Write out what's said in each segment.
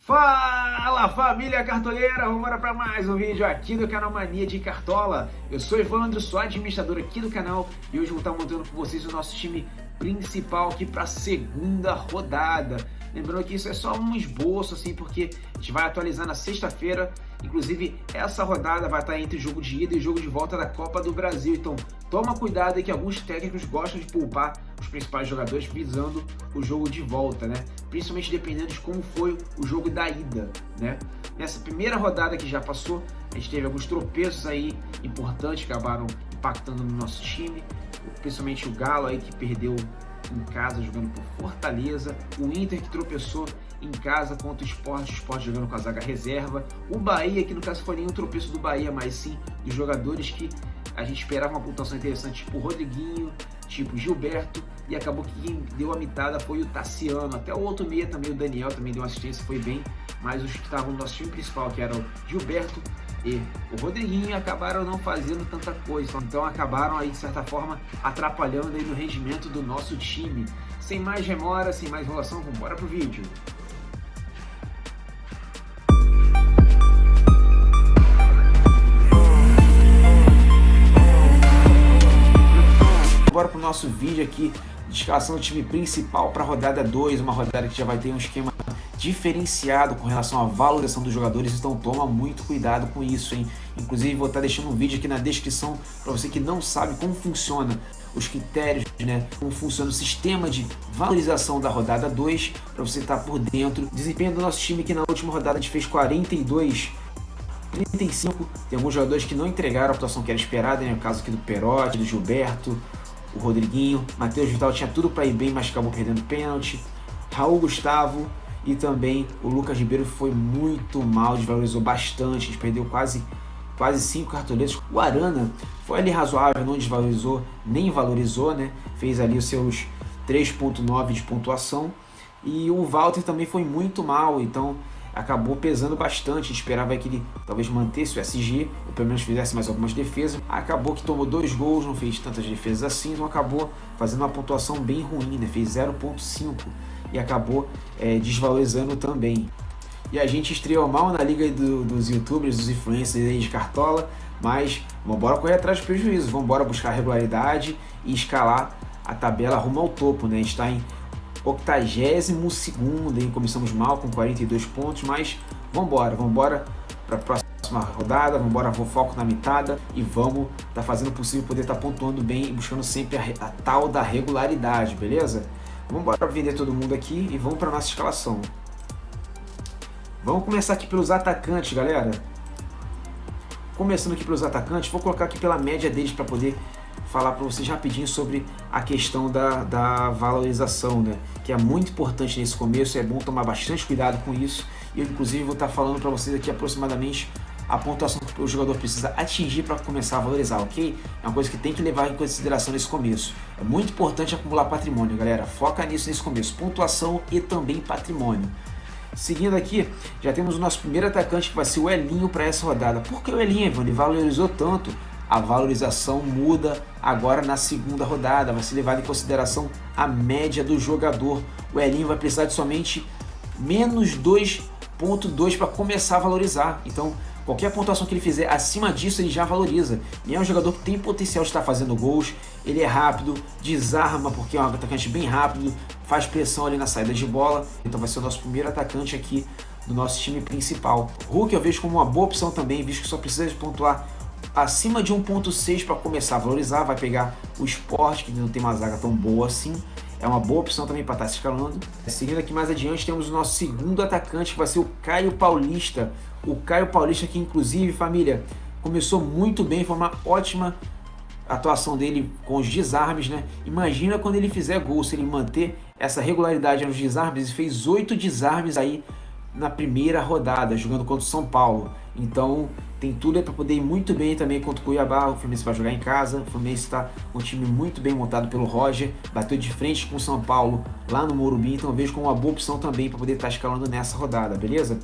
Fala família cartoleira, vamos embora para mais um vídeo aqui do canal Mania de Cartola. Eu sou Evandro, sou administrador aqui do canal e hoje vou estar montando com vocês o nosso time principal aqui para a segunda rodada. Lembrando que isso é só um esboço assim, porque a gente vai atualizar na sexta-feira. Inclusive essa rodada vai estar entre o jogo de ida e o jogo de volta da Copa do Brasil, então toma cuidado aí que alguns técnicos gostam de poupar os principais jogadores visando o jogo de volta, né? Principalmente dependendo de como foi o jogo da ida, né? Nessa primeira rodada que já passou, a gente teve alguns tropeços aí importantes que acabaram impactando no nosso time, principalmente o Galo aí que perdeu em casa jogando por Fortaleza, o Inter que tropeçou em casa contra o Sport jogando com a zaga reserva, o Bahia, que no caso foi nenhum tropeço do Bahia, mas sim dos jogadores que a gente esperava uma pontuação interessante, tipo o Rodriguinho, tipo Gilberto, e acabou que quem deu a mitada foi o Tassiano, até o outro meia também, o Daniel também deu assistência, foi bem, mas os que estavam no nosso time principal, que eram o Gilberto e o Rodriguinho, acabaram não fazendo tanta coisa, então acabaram aí de certa forma atrapalhando aí no rendimento do nosso time. Sem mais demora, sem mais enrolação, vamos embora pro vídeo. Agora para o nosso vídeo aqui de escalação do time principal para a rodada 2, uma rodada que já vai ter um esquema diferenciado com relação à valorização dos jogadores, então toma muito cuidado com isso, hein? Inclusive vou estar deixando um vídeo aqui na descrição para você que não sabe como funciona os critérios, né? Como funciona o sistema de valorização da rodada 2, para você estar por dentro. Desempenho do nosso time que na última rodada a gente fez 42, 35, tem alguns jogadores que não entregaram a atuação que era esperada, né? No caso aqui do Perotti, do Gilberto, o Rodriguinho, Matheus Vital tinha tudo para ir bem, mas acabou perdendo pênalti. Raul Gustavo e também o Lucas Ribeiro foi muito mal, desvalorizou bastante, a gente perdeu quase 5 cartoletas. O Arana foi ali razoável, não desvalorizou, nem valorizou, né? Fez ali os seus 3.9 de pontuação. E o Walter também foi muito mal, então acabou pesando bastante. A gente esperava que ele talvez mantesse o SG, ou pelo menos fizesse mais algumas defesas. Acabou que tomou 2 gols, não fez tantas defesas assim, então acabou fazendo uma pontuação bem ruim, né? Fez 0.5 e acabou desvalorizando também. E a gente estreou mal na liga dos youtubers, dos influencers aí de Cartola, mas vamos embora correr atrás do prejuízo, vamos embora buscar regularidade e escalar a tabela rumo ao topo, né? A gente está em 82º, hein? Começamos mal com 42 pontos, mas vamos embora para a próxima rodada, vamos embora, vou foco na mitada e vamos estar fazendo o possível poder estar pontuando bem e buscando sempre a tal da regularidade, beleza? Vamos embora vender todo mundo aqui e vamos para nossa escalação. Vamos começar aqui pelos atacantes, galera. Começando aqui pelos atacantes, vou colocar aqui pela média deles para poder falar para vocês rapidinho sobre a questão da valorização, né? Que é muito importante nesse começo, é bom tomar bastante cuidado com isso. E eu inclusive vou estar falando para vocês aqui aproximadamente a pontuação que o jogador precisa atingir para começar a valorizar, ok? É uma coisa que tem que levar em consideração nesse começo. É muito importante acumular patrimônio, galera. Foca nisso nesse começo, pontuação e também patrimônio. Seguindo aqui, já temos o nosso primeiro atacante que vai ser o Elinho para essa rodada. Por que o Elinho, Ivan? Ele valorizou tanto? A valorização muda agora na segunda rodada, vai ser levado em consideração a média do jogador. O Elinho vai precisar de somente menos 2.2 para começar a valorizar. Então, qualquer pontuação que ele fizer acima disso, ele já valoriza. E é um jogador que tem potencial de estar fazendo gols, ele é rápido, desarma, porque é um atacante bem rápido, faz pressão ali na saída de bola. Então vai ser o nosso primeiro atacante aqui do nosso time principal. Hulk eu vejo como uma boa opção também, visto que só precisa de pontuar acima de 1.6 para começar a valorizar. Vai pegar o Sport, que não tem uma zaga tão boa assim. É uma boa opção também para estar se escalando. Seguindo aqui mais adiante, temos o nosso segundo atacante, que vai ser o Caio Paulista. O Caio Paulista que, inclusive, família, começou muito bem, foi uma ótima atuação dele com os desarmes, né? Imagina quando ele fizer gol, se ele manter essa regularidade nos desarmes. Ele fez 8 desarmes aí na primeira rodada, jogando contra o São Paulo. Então tem tudo para poder ir muito bem também contra o Cuiabá. O Fluminense vai jogar em casa, o Fluminense está um time muito bem montado pelo Roger, bateu de frente com o São Paulo lá no Morumbi, então eu vejo como uma boa opção também para poder estar escalando nessa rodada, beleza?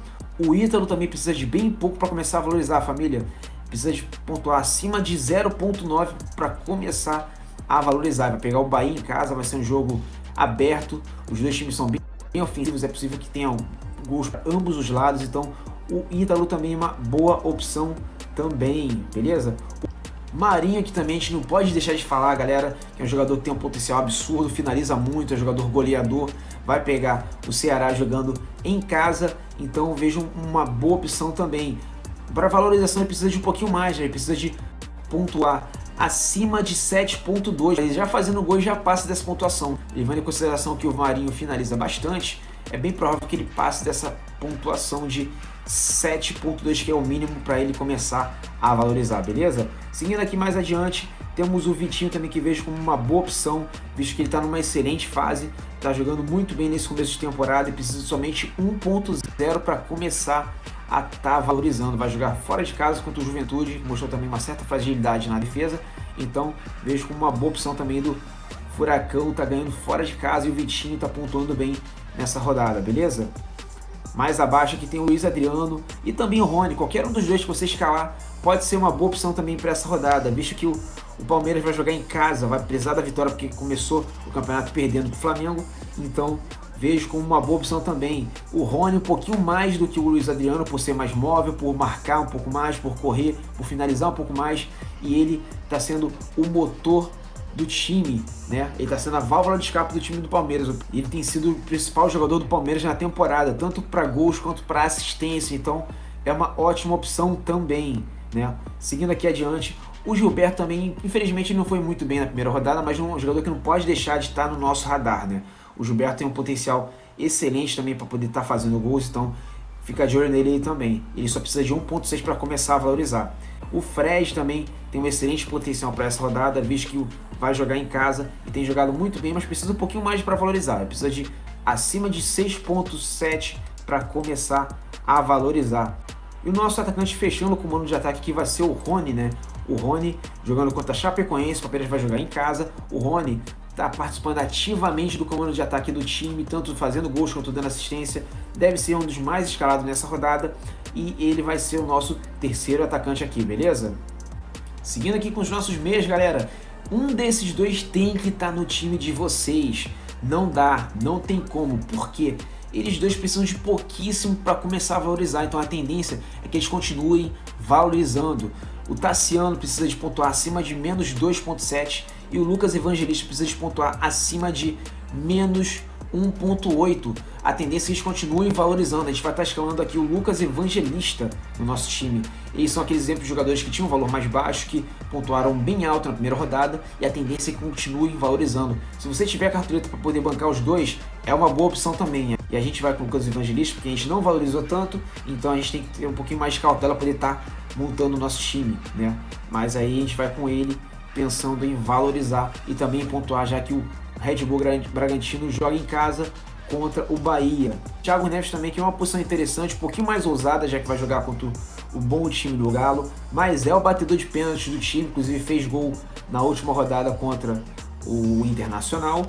O Ítalo também precisa de bem pouco para começar a valorizar, a família. Precisa de pontuar acima de 0.9 para começar a valorizar. Vai pegar o Bahia em casa, vai ser um jogo aberto, os dois times são bem ofensivos, é possível que tenha gols para ambos os lados, então o Ítalo também é uma boa opção também, beleza? Marinho aqui também a gente não pode deixar de falar, galera, que é um jogador que tem um potencial absurdo, finaliza muito, é um jogador goleador, vai pegar o Ceará jogando em casa, então vejo uma boa opção também. Para valorização ele precisa de um pouquinho mais, né? Ele precisa de pontuar acima de 7.2, ele já fazendo gol já passa dessa pontuação. Levando em consideração que o Marinho finaliza bastante, é bem provável que ele passe dessa pontuação de 7.2, que é o mínimo para ele começar a valorizar, beleza? Seguindo aqui mais adiante, temos o Vitinho também, que vejo como uma boa opção, visto que ele está numa excelente fase, está jogando muito bem nesse começo de temporada e precisa de somente 1.0 para começar a estar valorizando. Vai jogar fora de casa contra o Juventude, mostrou também uma certa fragilidade na defesa, então vejo como uma boa opção também do Furacão, tá ganhando fora de casa e o Vitinho tá pontuando bem nessa rodada, beleza? Mais abaixo aqui tem o Luiz Adriano e também o Rony. Qualquer um dos dois que você escalar pode ser uma boa opção também para essa rodada, visto que o Palmeiras vai jogar em casa, vai precisar da vitória porque começou o campeonato perdendo para o Flamengo, então vejo como uma boa opção também. O Rony um pouquinho mais do que o Luiz Adriano, por ser mais móvel, por marcar um pouco mais, por correr, por finalizar um pouco mais, e ele está sendo o motor do time, né? Ele está sendo a válvula de escape do time do Palmeiras. Ele tem sido o principal jogador do Palmeiras na temporada, tanto para gols quanto para assistência, então é uma ótima opção também, né? Seguindo aqui adiante, o Gilberto também, infelizmente, não foi muito bem na primeira rodada, mas é um jogador que não pode deixar de estar no nosso radar, né? O Gilberto tem um potencial excelente também para poder estar fazendo gols, então fica de olho nele aí também. Ele só precisa de 1.6 para começar a valorizar. O Fred também tem um excelente potencial para essa rodada, visto que vai jogar em casa e tem jogado muito bem, mas precisa um pouquinho mais para valorizar. Ele precisa de acima de 6.7 para começar a valorizar. E o nosso atacante fechando o comando de ataque aqui vai ser o Rony, né? O Rony jogando contra a Chapecoense, o Palmeiras vai jogar em casa. O Rony está participando ativamente do comando de ataque do time, tanto fazendo gols quanto dando assistência. Deve ser um dos mais escalados nessa rodada e ele vai ser o nosso terceiro atacante aqui, beleza? Seguindo aqui com os nossos meias, galera, um desses dois tem que estar no time de vocês. Não dá, não tem como. Por quê? Eles dois precisam de pouquíssimo para começar a valorizar, então a tendência é que eles continuem valorizando. O Tassiano precisa de pontuar acima de menos 2.7 e o Lucas Evangelista precisa de pontuar acima de menos 1.8. A tendência é que eles continuem valorizando. A gente vai estar escalando aqui o Lucas Evangelista no nosso time. Eles são aqueles exemplos de jogadores que tinham um valor mais baixo, que pontuaram bem alto na primeira rodada, e a tendência é que continuem valorizando. Se você tiver cartoleta para poder bancar os dois, é uma boa opção também, né? E a gente vai com o Lucas Evangelista porque a gente não valorizou tanto, então a gente tem que ter um pouquinho mais de cautela para poder estar montando o nosso time, né? Mas aí a gente vai com ele pensando em valorizar e também pontuar, já que o Red Bull Bragantino joga em casa contra o Bahia. Thiago Neves também, que é uma posição interessante, um pouquinho mais ousada, já que vai jogar contra o bom time do Galo, mas é o batedor de pênaltis do time, inclusive fez gol na última rodada contra o Internacional,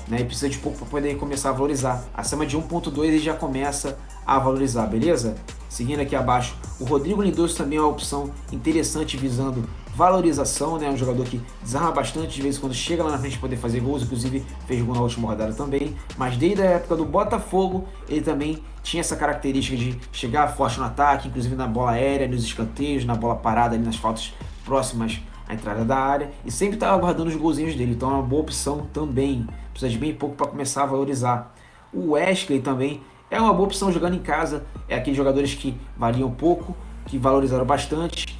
né? E precisa de pouco para poder começar a valorizar. Acima de 1.2 ele já começa a valorizar, beleza? Seguindo aqui abaixo, o Rodrigo Lindoso também é uma opção interessante visando valorização, né? Um jogador que desarma bastante, de vez em quando chega lá na frente para poder fazer gols, inclusive fez gol na última rodada também, mas desde a época do Botafogo ele também tinha essa característica de chegar forte no ataque, inclusive na bola aérea, nos escanteios, na bola parada ali nas faltas próximas à entrada da área, e sempre estava guardando os golzinhos dele, então é uma boa opção também. Precisa de bem pouco para começar a valorizar. O Wesley também é uma boa opção jogando em casa, é aqueles jogadores que variam pouco, que valorizaram bastante,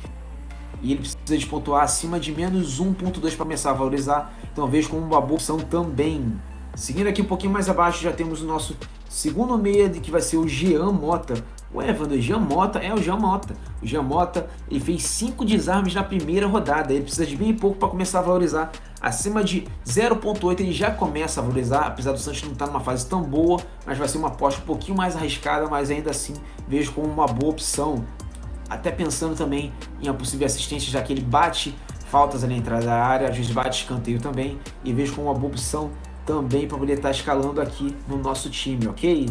e ele precisa de pontuar acima de menos 1.2 para começar a valorizar, então eu vejo como uma boa opção também. Seguindo aqui um pouquinho mais abaixo, já temos o nosso segundo meia, que vai ser o Jean Mota. Ué, Evandro, Jean Mota é o Jean Mota. O Jean Mota, ele fez 5 desarmes na primeira rodada, ele precisa de bem pouco para começar a valorizar. Acima de 0.8 ele já começa a valorizar, apesar do Santos não estar numa fase tão boa, mas vai ser uma aposta um pouquinho mais arriscada, mas ainda assim vejo como uma boa opção. Até pensando também em uma possível assistência, já que ele bate faltas ali na entrada da área, às vezes bate escanteio também, e vejo como uma boa opção também para poder estar escalando aqui no nosso time, ok?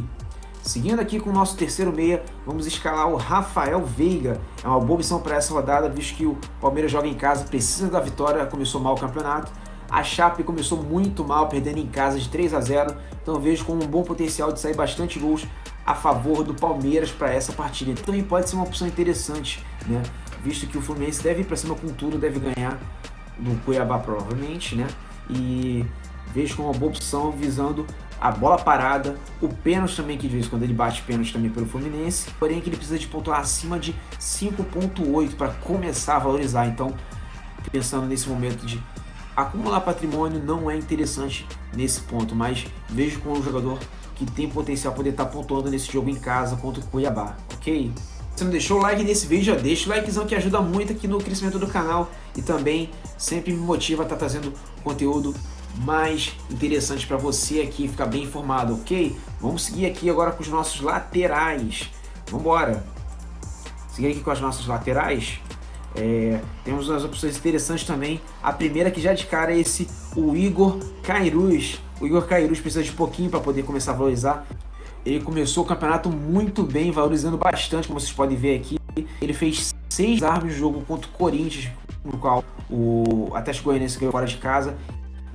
Seguindo aqui com o nosso terceiro meia, vamos escalar o Rafael Veiga. É uma boa opção para essa rodada, visto que o Palmeiras joga em casa, precisa da vitória, começou mal o campeonato. A Chape começou muito mal, perdendo em casa de 3-0, então eu vejo com um bom potencial de sair bastante gols a favor do Palmeiras para essa partida. Então também pode ser uma opção interessante, né? Visto que o Fluminense deve ir para cima com tudo, deve ganhar no Cuiabá provavelmente, né? E vejo como uma boa opção visando a bola parada, o pênalti também, que de vez em quando ele bate pênalti também pelo Fluminense, porém que ele precisa de pontuar acima de 5.8 para começar a valorizar. Então, pensando nesse momento de acumular patrimônio, não é interessante nesse ponto, mas vejo como um jogador que tem potencial poder estar pontuando nesse jogo em casa contra o Cuiabá, ok? Se não deixou o like nesse vídeo, já deixa o likezão que ajuda muito aqui no crescimento do canal e também sempre me motiva a estar trazendo conteúdo mais interessante para você aqui, ficar bem informado, ok? Vamos seguir aqui agora com os nossos laterais. Vamos embora. Seguir aqui com as nossas laterais. Temos umas opções interessantes também. A primeira que já de cara é o Igor Cairuz. O Igor Cairuz precisa de pouquinho para poder começar a valorizar. Ele começou o campeonato muito bem, valorizando bastante, como vocês podem ver aqui. Ele fez 6 armas de jogo contra o Corinthians, no qual o Atlético Goianiense ganhou fora de casa.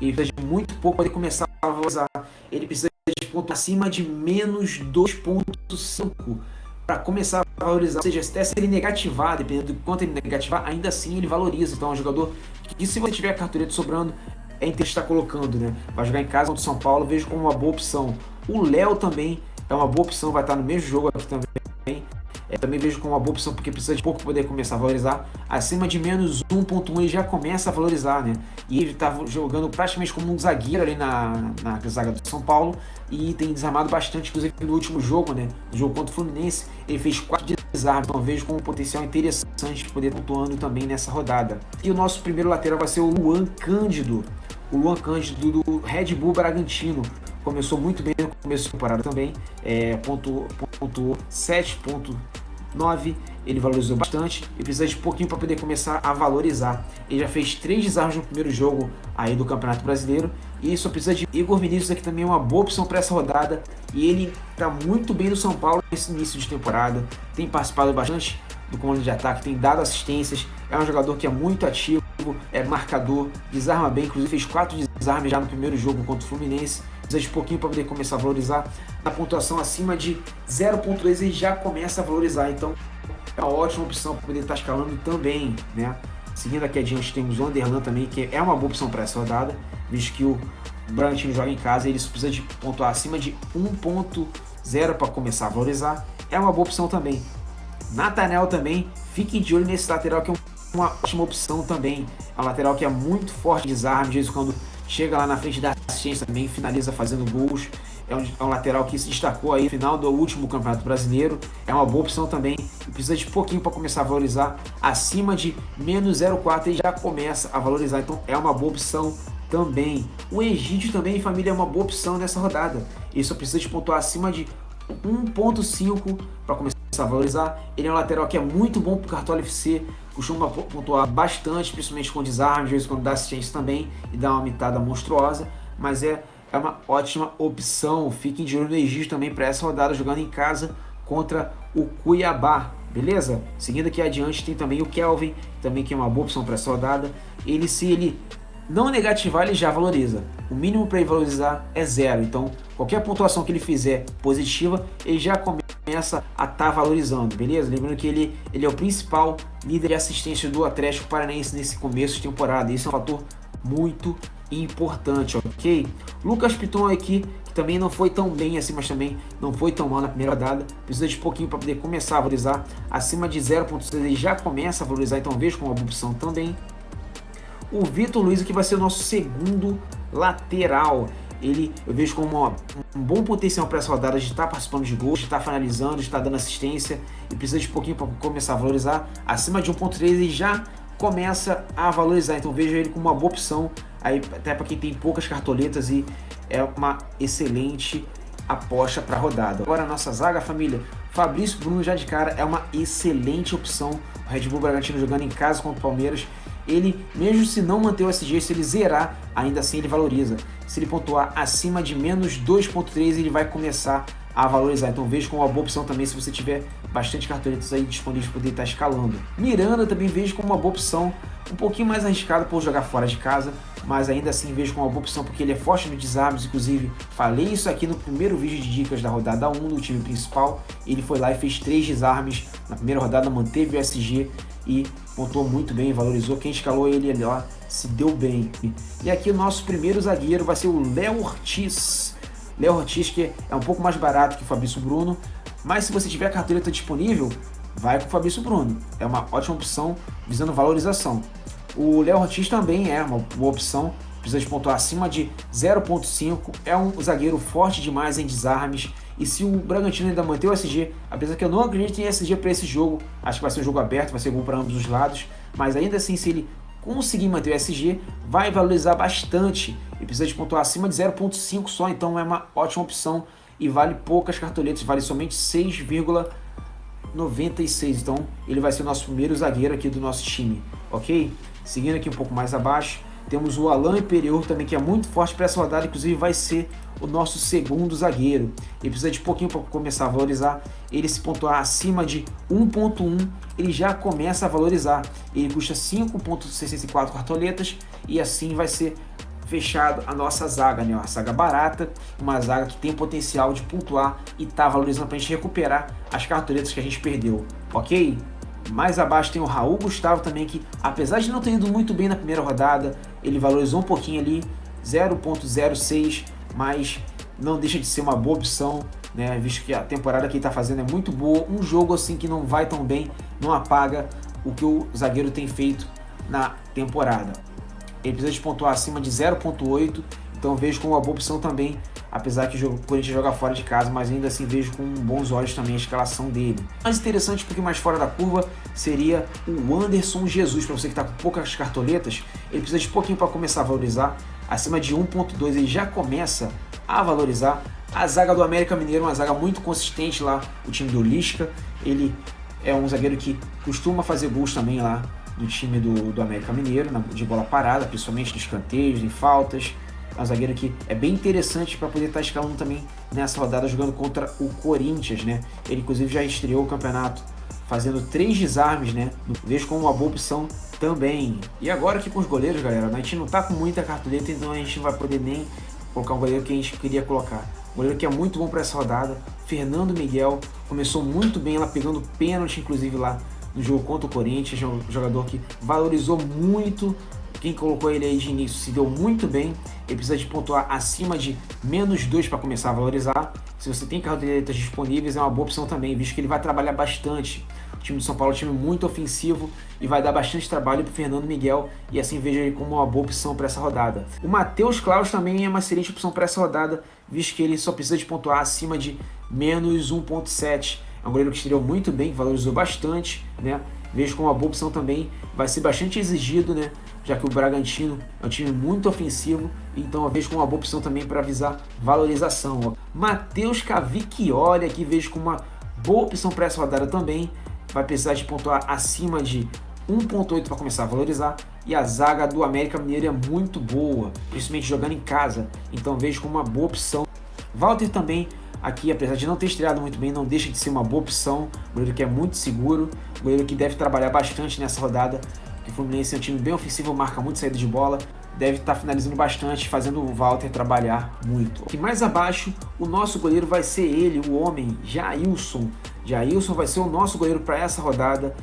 Ele precisa de muito pouco para poder começar a valorizar. Ele precisa de pontos acima de menos 2.5 para começar a valorizar. Ou seja, até se ele negativar, dependendo do quanto ele negativar, ainda assim ele valoriza. Então é um jogador que, se você tiver cartoleta sobrando, é interessante estar colocando, né? Vai jogar em casa contra o São Paulo, vejo como uma boa opção. O Léo também é uma boa opção, vai estar no mesmo jogo aqui também. Também vejo como uma boa opção porque precisa de pouco para poder começar a valorizar. Acima de menos 1.1 ele já começa a valorizar, né? E ele está jogando praticamente como um zagueiro ali na zaga do São Paulo e tem desarmado bastante, inclusive no último jogo, né? No jogo contra o Fluminense, ele fez 4 desarmes, então vejo como um potencial interessante de poder pontuando também nessa rodada. E o nosso primeiro lateral vai ser o Luan Cândido. O Luan Cândido do Red Bull Bragantino. Começou muito bem no começo da temporada também, pontuou 7.9, ele valorizou bastante e precisa de pouquinho para poder começar a valorizar. Ele já fez 3 desarmes no primeiro jogo aí do Campeonato Brasileiro e só precisa de Igor Vinícius, aqui também é uma boa opção para essa rodada, e ele está muito bem no São Paulo nesse início de temporada, tem participado bastante do comando de ataque, tem dado assistências, é um jogador que é muito ativo, é marcador, desarma bem, inclusive fez 4 desarmes já no primeiro jogo contra o Fluminense. Precisa de pouquinho para poder começar a valorizar. Na pontuação acima de 0.2 ele já começa a valorizar, então é uma ótima opção para poder estar escalando também, né? Seguindo aqui adiante temos o Anderlan também, que é uma boa opção para essa rodada, visto que o Bragantino joga em casa e ele precisa de pontuar acima de 1.0 para começar a valorizar, é uma boa opção também. Nathaniel também, fiquem de olho nesse lateral que é uma ótima opção também, é um lateral que é muito forte de desarme, de vez em quando chega lá na frente da assistência também, finaliza fazendo gols, é um lateral que se destacou aí no final do último Campeonato Brasileiro, é uma boa opção também, precisa de pouquinho para começar a valorizar, acima de menos 0.4 ele já começa a valorizar, então é uma boa opção também. O Egídio também, família, é uma boa opção nessa rodada, ele só precisa de pontuar acima de 1.5 para começar a valorizar. Ele é um lateral que é muito bom para o Cartola FC, costuma pontuar bastante, principalmente com desarme, às vezes quando dá assistência também e dá uma mitada monstruosa, mas é uma ótima opção. Fiquem de olho no Egídio também para essa rodada, jogando em casa contra o Cuiabá, beleza? Seguindo aqui adiante tem também o Kelvin, também que é uma boa opção para essa rodada. Se ele não negativar, ele já valoriza. O mínimo para ele valorizar é 0, então qualquer pontuação que ele fizer positiva, ele já começa a estar valorizando, beleza? Lembrando que ele é o principal líder de assistência do Atlético Paranaense nesse começo de temporada, isso é um fator muito importante, ok? Lucas Piton aqui, que também não foi tão bem assim, mas também não foi tão mal na primeira rodada, precisa de pouquinho para poder começar a valorizar, acima de 0.6 ele já começa a valorizar, então vejo como uma boa opção também. O Vitor Luiz aqui vai ser o nosso segundo lateral. Eu vejo como um bom potencial para essa rodada de estar participando de gols, de estar finalizando, de estar dando assistência, e precisa de pouquinho para começar a valorizar. Acima de 1.3 ele já começa a valorizar, então vejo ele como uma boa opção, aí, até para quem tem poucas cartoletas, e é uma excelente aposta para a rodada. Agora a nossa zaga, família, Fabrício Bruno já de cara é uma excelente opção. O Red Bull Bragantino jogando em casa contra o Palmeiras, ele, mesmo se não manter o SG, se ele zerar, ainda assim ele valoriza. Se ele pontuar acima de menos 2.3, ele vai começar a valorizar. Então vejo como uma boa opção também se você tiver bastante cartoletas aí disponíveis para poder estar escalando. Miranda também vejo como uma boa opção um pouquinho mais arriscado por jogar fora de casa, mas ainda assim vejo como uma boa opção porque ele é forte no desarmes. Inclusive falei isso aqui no primeiro vídeo de dicas da rodada 1 do time principal. Ele foi lá e fez 3 desarmes na primeira rodada, manteve o SG e pontuou muito bem, valorizou. Quem escalou ele ali, ó, se deu bem. E aqui o nosso primeiro zagueiro vai ser o Léo Ortiz. Léo Ortiz, que é um pouco mais barato que o Fabrício Bruno, mas se você tiver a cartoleta disponível, vai com o Fabrício Bruno. É uma ótima opção visando valorização. O Léo Ortiz também é uma boa opção, precisa de pontuar acima de 0.5, é um zagueiro forte demais em desarmes, e se o Bragantino ainda manter o SG, apesar que eu não acredito em SG para esse jogo, acho que vai ser um jogo aberto, vai ser gol para ambos os lados, mas ainda assim, se ele conseguir manter o SG, vai valorizar bastante, e precisa de pontuar acima de 0.5 só, então é uma ótima opção, e vale poucas cartoletas, vale somente 6,96, então ele vai ser o nosso primeiro zagueiro aqui do nosso time, ok? Seguindo aqui um pouco mais abaixo, temos o Alan Imperior também, que é muito forte para essa rodada, inclusive vai ser o nosso segundo zagueiro. Ele precisa de pouquinho para começar a valorizar. Ele, se pontuar acima de 1.1, ele já começa a valorizar. Ele custa 5.64 cartoletas e assim vai ser fechado a nossa zaga, né? Uma zaga barata, uma zaga que tem potencial de pontuar e tá valorizando para a gente recuperar as cartoletas que a gente perdeu, ok? Mais abaixo tem o Raul Gustavo também, que apesar de não ter ido muito bem na primeira rodada, ele valorizou um pouquinho ali, 0.06, mas não deixa de ser uma boa opção, né? Visto que a temporada que ele está fazendo é muito boa. Um jogo assim que não vai tão bem não apaga o que o zagueiro tem feito na temporada. Ele precisa de pontuar acima de 0.8, então vejo como uma boa opção também, apesar que o Corinthians joga fora de casa, mas ainda assim vejo com bons olhos também a escalação dele. Mais interessante, um pouquinho mais fora da curva, seria o Anderson Jesus. Para você que está com poucas cartoletas, ele precisa de pouquinho para começar a valorizar. Acima de 1.2 ele já começa a valorizar. A zaga do América Mineiro, uma zaga muito consistente lá, o time do Lisca. Ele é um zagueiro que costuma fazer gols também lá no time do América Mineiro, de bola parada, principalmente de escanteios, em faltas. É um zagueiro que é bem interessante para poder estar escalando também nessa rodada, jogando contra o Corinthians, né? Ele inclusive já estreou o campeonato fazendo 3 desarmes, né? Vejo como uma boa opção também. E agora aqui com os goleiros, galera, a gente não tá com muita cartoleta, então a gente não vai poder nem colocar um goleiro que a gente queria colocar. Um goleiro que é muito bom para essa rodada, Fernando Miguel, começou muito bem lá, pegando pênalti, inclusive lá no jogo contra o Corinthians, é um jogador que valorizou muito. Quem colocou ele aí de início se deu muito bem. Ele precisa de pontuar acima de -2 para começar a valorizar. Se você tem cartoletas disponíveis, é uma boa opção também, visto que ele vai trabalhar bastante. O time de São Paulo é um time muito ofensivo e vai dar bastante trabalho para o Fernando Miguel, e assim vejo ele como uma boa opção para essa rodada. O Matheus Klaus também é uma excelente opção para essa rodada, visto que ele só precisa de pontuar acima de -1.7. É um goleiro que estreou muito bem, valorizou bastante, né? Vejo como uma boa opção também, vai ser bastante exigido, né? Já que o Bragantino é um time muito ofensivo, então eu vejo como uma boa opção também para avisar valorização. Matheus Cavicchioli aqui vejo como uma boa opção para essa rodada também, vai precisar de pontuar acima de 1.8 para começar a valorizar, e a zaga do América Mineiro é muito boa, principalmente jogando em casa, então vejo como uma boa opção. Walter também aqui, apesar de não ter estreado muito bem, não deixa de ser uma boa opção, goleiro que é muito seguro, goleiro que deve trabalhar bastante nessa rodada, porque o Fluminense é um time bem ofensivo, marca muito saída de bola, deve estar finalizando bastante, fazendo o Walter trabalhar muito. E mais abaixo, o nosso goleiro vai ser ele, o homem, Jailson. Jailson vai ser o nosso goleiro para essa rodada,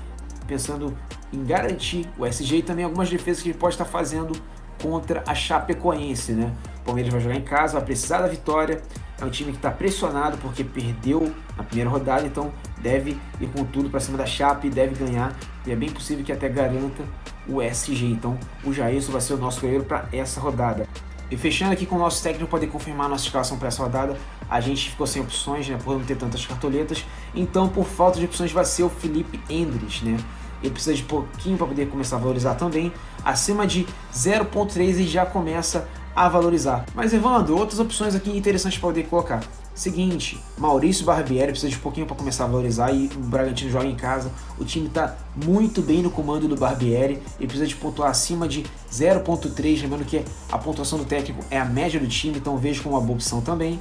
pensando em garantir o SG e também algumas defesas que ele pode estar fazendo contra a Chapecoense, né? O Palmeiras vai jogar em casa, vai precisar da vitória. É um time que está pressionado porque perdeu na primeira rodada, então deve ir com tudo para cima da Chape, deve ganhar, e é bem possível que até garanta o SG. Então o Jailson vai ser o nosso goleiro para essa rodada. E fechando aqui com o nosso técnico poder confirmar a nossa escalação para essa rodada, a gente ficou sem opções, né, por não ter tantas cartoletas, então por falta de opções vai ser o Felipe Endres, né? Ele precisa de pouquinho para poder começar a valorizar também, acima de 0.3 ele já começa a valorizar. Mas Evandro, outras opções aqui interessantes para poder colocar. Seguinte, Maurício Barbieri precisa de pouquinho para começar a valorizar, e o Bragantino joga em casa, o time está muito bem no comando do Barbieri, ele precisa de pontuar acima de 0.3, lembrando que a pontuação do técnico é a média do time, então vejo como uma boa opção também.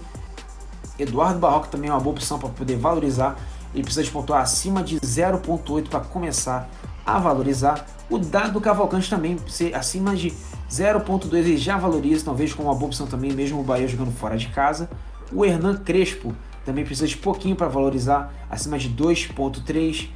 Eduardo Barroca também é uma boa opção para poder valorizar, ele precisa de pontuar acima de 0.8 para começar a valorizar. O Dado Cavalcante também, ser acima de 0.2 ele já valoriza, então vejo como uma boa opção também, mesmo o Bahia jogando fora de casa. O Hernan Crespo também precisa de pouquinho para valorizar, acima de 2.3.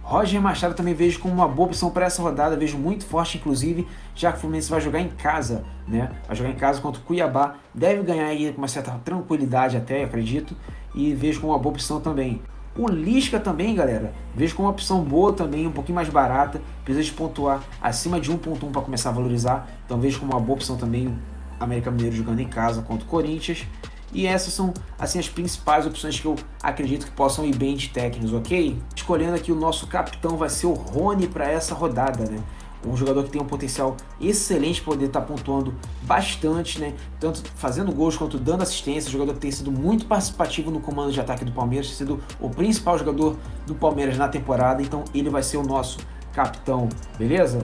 Roger Machado também vejo como uma boa opção para essa rodada, vejo muito forte inclusive, já que o Fluminense vai jogar em casa, né? Vai jogar em casa contra o Cuiabá, deve ganhar aí com uma certa tranquilidade até, acredito, e vejo como uma boa opção também. O Lisca também, galera, vejo como uma opção boa também, um pouquinho mais barata, precisa de pontuar acima de 1.1 para começar a valorizar, então vejo como uma boa opção também América Mineiro jogando em casa contra o Corinthians. E essas são assim as principais opções que eu acredito que possam ir bem de técnicos, ok? Escolhendo aqui o nosso capitão vai ser o Rony para essa rodada, né? Um jogador que tem um potencial excelente para poder estar pontuando bastante, né? Tanto fazendo gols quanto dando assistência. Um jogador que tem sido muito participativo no comando de ataque do Palmeiras, tem sido o principal jogador do Palmeiras na temporada, então ele vai ser o nosso capitão, beleza?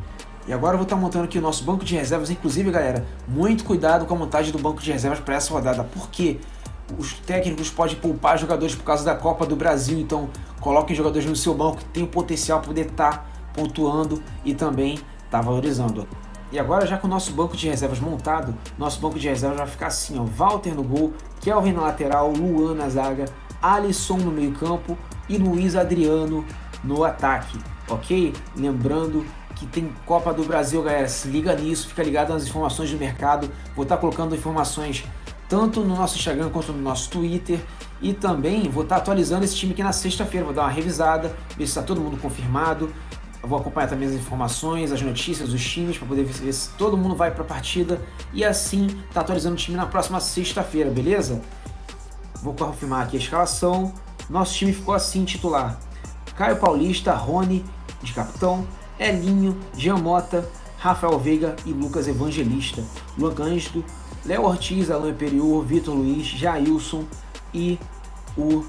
E agora eu vou estar montando aqui o nosso banco de reservas, inclusive, galera, muito cuidado com a montagem do banco de reservas para essa rodada, porque os técnicos podem poupar jogadores por causa da Copa do Brasil, então coloquem jogadores no seu banco que tem o potencial para poder estar pontuando e também estar valorizando. E agora, já com o nosso banco de reservas montado, nosso banco de reservas vai ficar assim, ó: Walter no gol, Kelvin na lateral, Luan na zaga, Alisson no meio campo e Luiz Adriano no ataque, ok? Lembrando que tem Copa do Brasil, galera, se liga nisso, fica ligado nas informações do mercado, vou estar colocando informações tanto no nosso Instagram quanto no nosso Twitter, e também vou estar atualizando esse time aqui na sexta-feira, vou dar uma revisada, ver se está todo mundo confirmado, eu vou acompanhar também as informações, as notícias dos times, para poder ver se todo mundo vai para a partida, e assim tá atualizando o time na próxima sexta-feira, beleza? Vou confirmar aqui a escalação, nosso time ficou assim, titular: Caio Paulista, Rony de capitão, Elinho, Jean Mota, Rafael Veiga e Lucas Evangelista, Luan Cândido, Léo Ortiz, Alain Imperior, Vitor Luiz, Jailson e o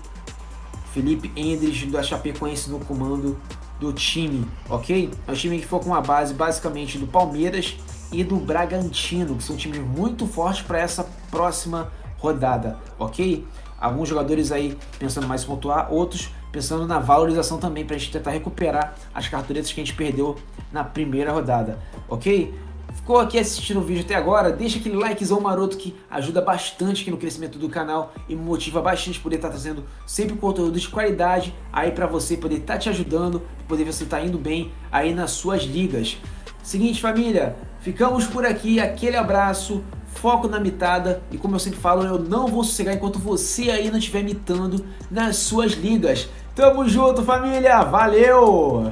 Felipe Endres da Chapecoense no comando do time, ok? É um time que foi com uma base basicamente do Palmeiras e do Bragantino, que são times muito fortes para essa próxima rodada, ok? Alguns jogadores aí pensando mais em pontuar, outros pensando na valorização também, para a gente tentar recuperar as cartuletas que a gente perdeu na primeira rodada, ok? Ficou aqui assistindo o vídeo até agora? Deixa aquele likezão maroto que ajuda bastante aqui no crescimento do canal e me motiva bastante poder estar trazendo sempre conteúdo de qualidade aí para você, poder estar te ajudando, poder você estar indo bem aí nas suas ligas. Seguinte, família, ficamos por aqui, aquele abraço, foco na mitada, e como eu sempre falo, eu não vou sossegar enquanto você aí não estiver mitando nas suas ligas. Tamo junto, família, valeu!